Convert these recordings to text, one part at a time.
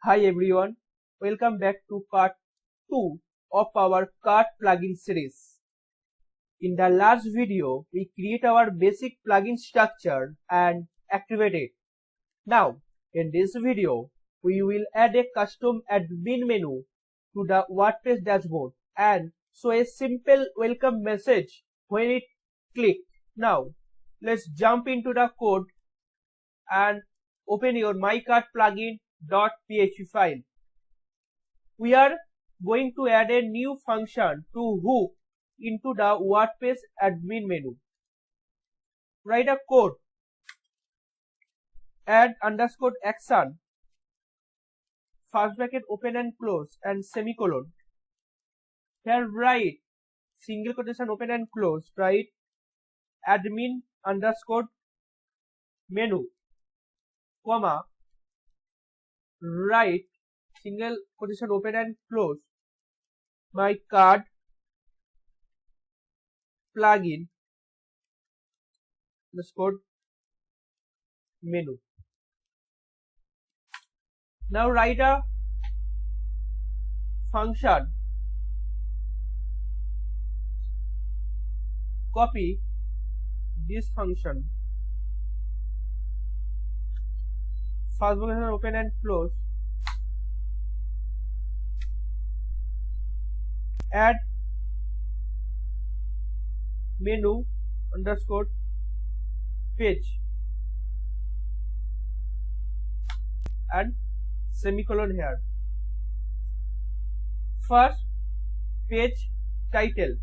Hi everyone, welcome back to part 2 of our CRUD plugin series. In the last video, we create our basic plugin structure and activate it. Now, in this video, we will add a custom admin menu to the WordPress dashboard and show a simple welcome message when it clicks. Now, let's jump into the code and open your mycrudplugin.php file. We are going to add a new function to hook into the WordPress admin menu. Write a code, add underscore action, first bracket open and close and semicolon. Here write single quotation open and close, write admin underscore menu, comma, write single quotation open and close my CRUD plugin underscore menu. Now write a function, copy this function, first function open and close, add menu underscore page and semicolon here. First page title,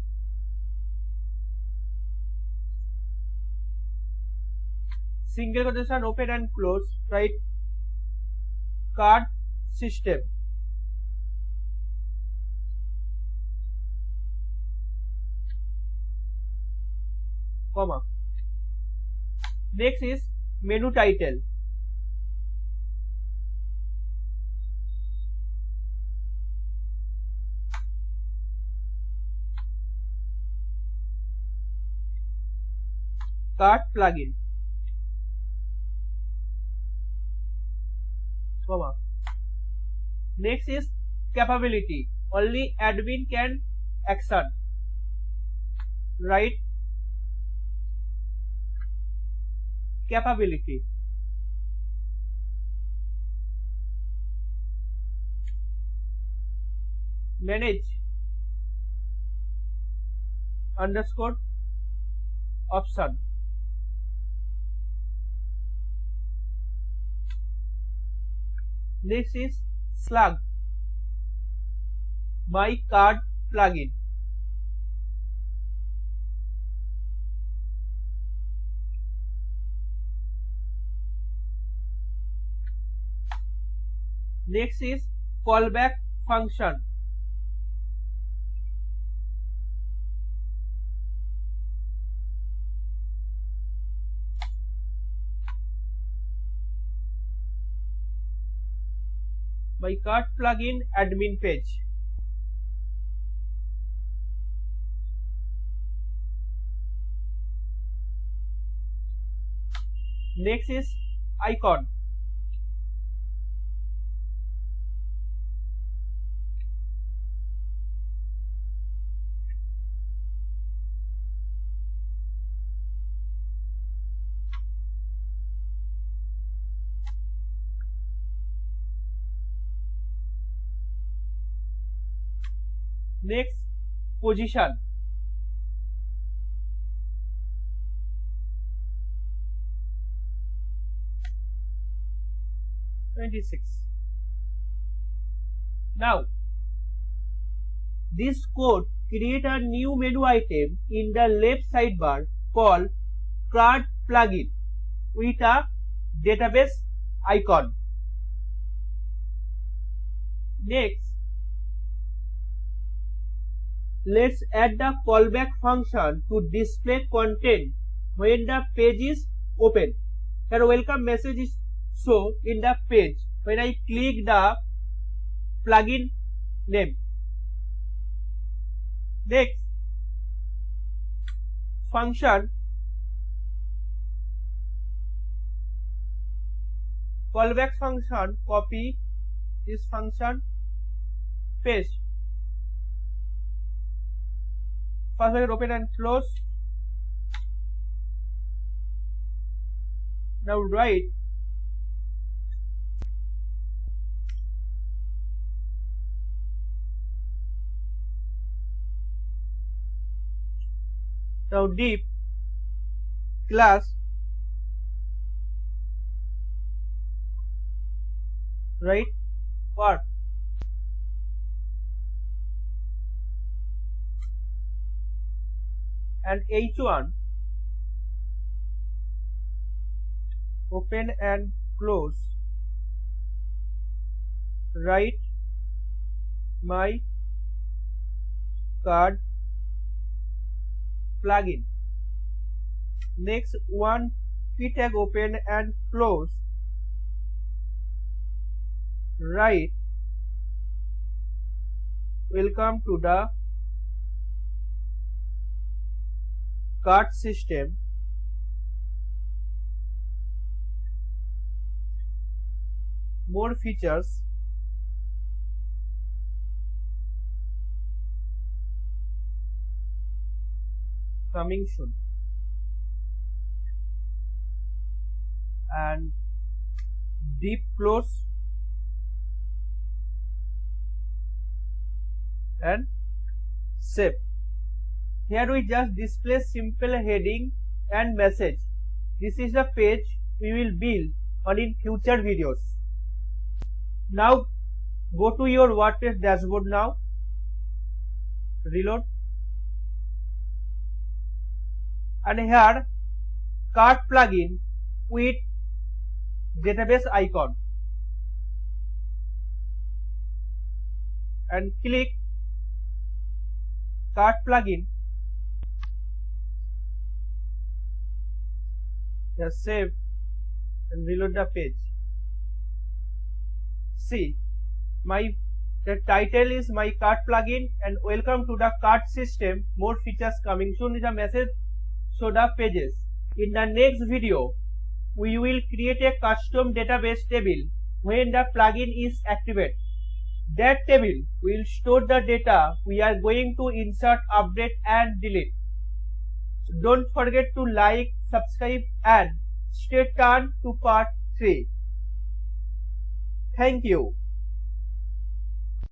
single quotation open and close, write CRUD system, comma. Next is menu title, CRUD plugin, comma. Next is capability, only admin can action, write capability. Manage underscore option, next is slug my CRUD plugin, next is callback function, my CRUD plugin admin page. Next is icon, next position, Now this code create a new menu item in the left sidebar called CRUD plugin with a database icon. Next, let's add the callback function to display content when the page is open. Here welcome message is shown in the page when I click the plugin name. Next, function callback function copy this function, paste. First I open and close. Now write now div class right work and h1 open and close, write my CRUD plugin. Next one p tag open and close, write welcome to the CRUD system. More features coming soon, and deep close and save. Here we just display simple heading and message. This is the page we will build on in future videos. Now go to your WordPress dashboard now, reload, and here CRUD plugin with database icon, and click CRUD plugin. Just save and reload the page. See, the title is my CRUD plugin and welcome to the CRUD system. More features coming soon is a message. So the pages. In the next video, we will create a custom database table when the plugin is activated. That table will store the data we are going to insert, update and delete. So don't forget to like, subscribe and stay tuned to part 3. Thank you.